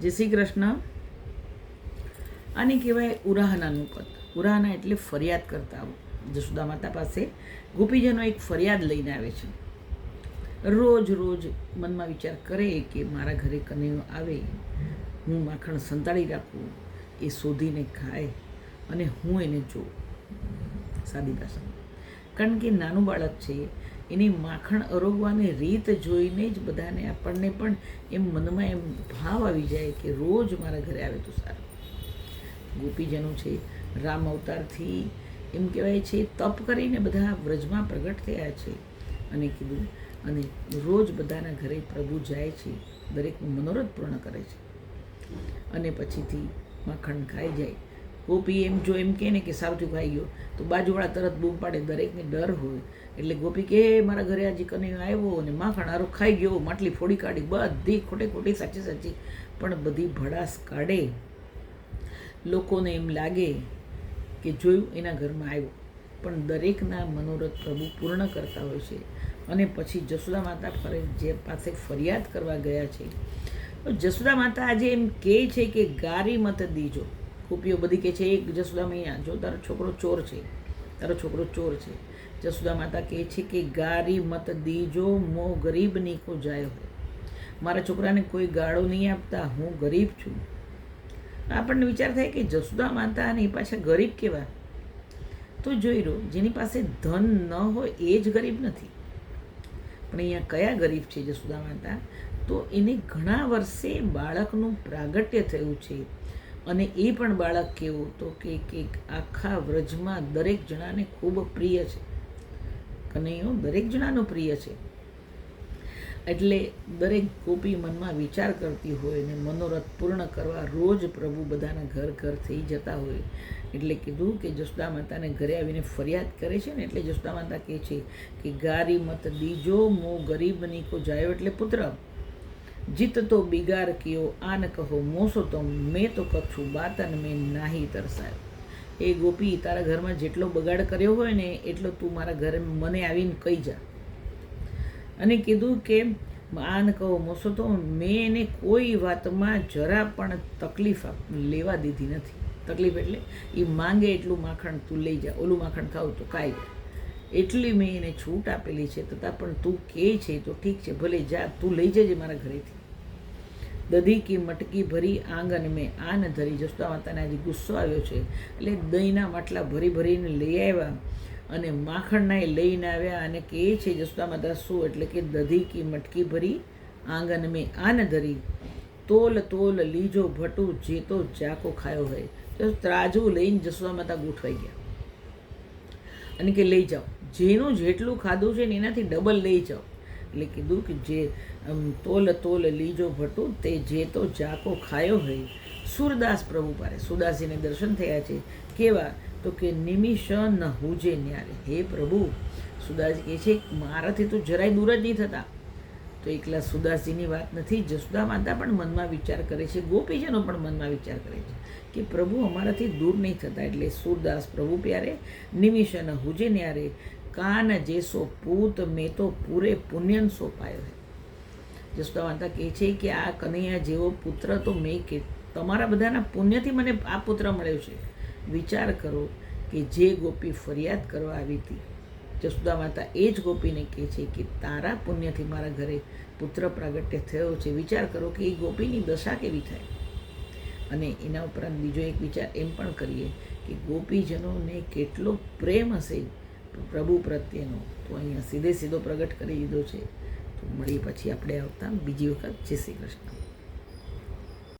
જય શ્રી કૃષ્ણ. આને કહેવાય ઉરાહનાનું પદ. ઉરાહના એટલે ફરિયાદ કરતા આવો. જશોદા માતા પાસે ગોપીજનો એક ફરિયાદ લઈને આવે છે. રોજ રોજ મનમાં વિચાર કરે કે મારા ઘરે કનૈયો આવે, હું માખણ સંતાડી રાખું, એ શોધીને ખાય અને હું એને જોઉં. સાદી ભાષામાં, કારણ કે નાનું બાળક છે, એની માખણ અરોગવાની રીત જોઈને જ બધાને આપણને પણ એમ મનમાં એમ ભાવ આવી જાય કે રોજ મારા ઘરે આવે તો સારું. ગોપીજનો છે રામ અવતારથી એમ કહેવાય છે તપ કરીને બધા વ્રજમાં પ્રગટ થયા છે અને કીધું અને રોજ બધાના ઘરે પ્રભુ જાય છે, દરેકનું મનોરથ પૂર્ણ કરે છે અને પછીથી માખણ ખાઈ જાય. ગોપી એમ જો એમ કહે ને કે સાવથી ખાઈ ગયો તો બાજુવાળા તરત બૂમ પાડે, દરેકને ડર હોય એટલે ગોપી કે મારા ઘરે આજે કનૈયો આવ્યો અને માખણ આરો ખાઈ ગયો, માટલી ફોડી કાઢી, બધી ખોટે ખોટી સાચી સાચી પણ બધી ભડાસ કાઢે. લોકોને એમ લાગે કે જોયું એના ઘરમાં આવ્યો, પણ દરેકના મનોરથ પ્રભુ પૂર્ણ કરતા હોય છે. અને પછી જશોદા માતા ફરે જે પાસે ફરિયાદ કરવા ગયા છે, જશોદા માતા આજે એમ કહે છે કે ગારી મત દીજો. ગોપીઓ બધી કહે છે એક જશોદા મૈયા જો તારો છોકરો ચોર છે, તારો છોકરો ચોર છે. જશોદા માતા કહે છે કે ગારી મત દીજો, મો ગરીબની કો જાય હોય. મારા છોકરાને કોઈ ગાળો નહીં આપતા, હું ગરીબ છું. આપણને વિચાર થાય કે જશોદા માતા અને એ પાછા ગરીબ કેવા? તો જોઈ લો, જેની પાસે ધન ન હોય એ જ ગરીબ નથી. પણ અહીંયા કયા ગરીબ છે જશોદા માતા? તો એને ઘણા વર્ષે બાળકનું પ્રાગટ્ય થયું છે અને એ પણ બાળક કેવું તો કે આખા વ્રજમાં દરેક જણાને ખૂબ પ્રિય છે. કનૈયો દરેક જણાનો પ્રિય છે. એટલે દરેક ગોપી મનમાં વિચાર કરતી હોય ને મનોરથ પૂર્ણ કરવા રોજ પ્રભુ બધાના ઘર ઘર થઈ જતા હોય. એટલે કીધું કે જશોદા માતાને ઘરે આવીને ફરિયાદ કરે છે ને, એટલે જશોદા માતા કહે છે કે ગારી મત દીજો, મો ગરીબની કો જાયો. એટલે પુત્ર જીત તો બિગાર કિયો, આન કહો મોસો તો મેં તો કછું બાતન મેં નાહી તરસાયો. એ ગોપી તારા ઘરમાં જેટલો બગાડ કર્યો હોય ને એટલો તું મારા ઘરે મને આવીને કહી જા. અને કીધું કે આન કહો મોસો તો મેં એને કોઈ વાતમાં જરા પણ તકલીફ લેવા દીધી નથી. તકલીફ એટલે એ માંગે એટલું માખણ તું લઈ જા, ઓલું માખણ ખાવું તો ખાઈ જા, એટલી મેં એને છૂટ આપેલી છે. તથા પણ તું કહે છે તો ઠીક છે, ભલે જા, તું લઈ જજે મારા ઘરેથી. દધી કી મટકી ભરી આંગન મેં આન ધરી. જશોદા માતાને આજે ગુસ્સો આવ્યો છે એટલે દહીંના માટલા ભરી ભરીને લઈ આવ્યા અને માખણના લઈને આવ્યા અને કહે છે જશોદા માતા શું? એટલે કે દધી કી મટકી ભરી આંગન મેં આન ધરી, તોલ તોલ લીજો ભટુ, જે તો જાકો ખાયો હોય. તો ત્રાજવું લઈને જશોદા માતા ગોઠવાઈ ગયા અને કે લઈ જાઓ, જેનું જેટલું ખાધું છે ને એનાથી ડબલ લઈ જાઓ. એટલે કીધું કે જે તોલ તોલ લીજો ભટુ, તે જે તો જાકો ખાયો હોય. સુરદાસ પ્રભુ પારે, સુરદાસજીને દર્શન થયા છે. કેવા? તો કે નિમિષ ન હુજે ન્યારે. હે પ્રભુ, સુરદાસજી કહે છે મારાથી તો જરાય દૂર જ નહીં થતા. તો એકલા સુરદાસજીની વાત નથી, જશોદા માતા પણ મનમાં વિચાર કરે છે, ગોપીજનો પણ મનમાં વિચાર કરે છે કે પ્રભુ અમારાથી દૂર નહીં થતા. એટલે સુરદાસ પ્રભુ પ્યારે નિમિષ ન હુજે ન્યારે, કાન જેસો પૂત મેં તો પૂરે પુણ્યન સો પાયો હે. જશોદા માતા કહે છે કે આ કનૈયા જેવો પુત્ર તો મેં કે તમારા બધાના પુણ્યથી મને આ પુત્ર મળ્યો છે. વિચાર કરો કે જે ગોપી ફરિયાદ કરવા આવી હતી, જશોદા માતા એ જ ગોપીને કહે છે કે તારા પુણ્યથી મારા ઘરે પુત્ર પ્રાગટ્ય થયો છે. વિચાર કરો કે એ ગોપીની દશા કેવી થાય. અને એના ઉપરાંત બીજો એક વિચાર એમ પણ કરીએ કે ગોપીજનોને કેટલો પ્રેમ હશે પ્રભુ પ્રત્યેનો. તો અહીંયા સીધે સીધો પ્રગટ કરી દીધો છે. તો મળીએ પછી આપણે આવતા બીજી વખત. જય શ્રી કૃષ્ણ.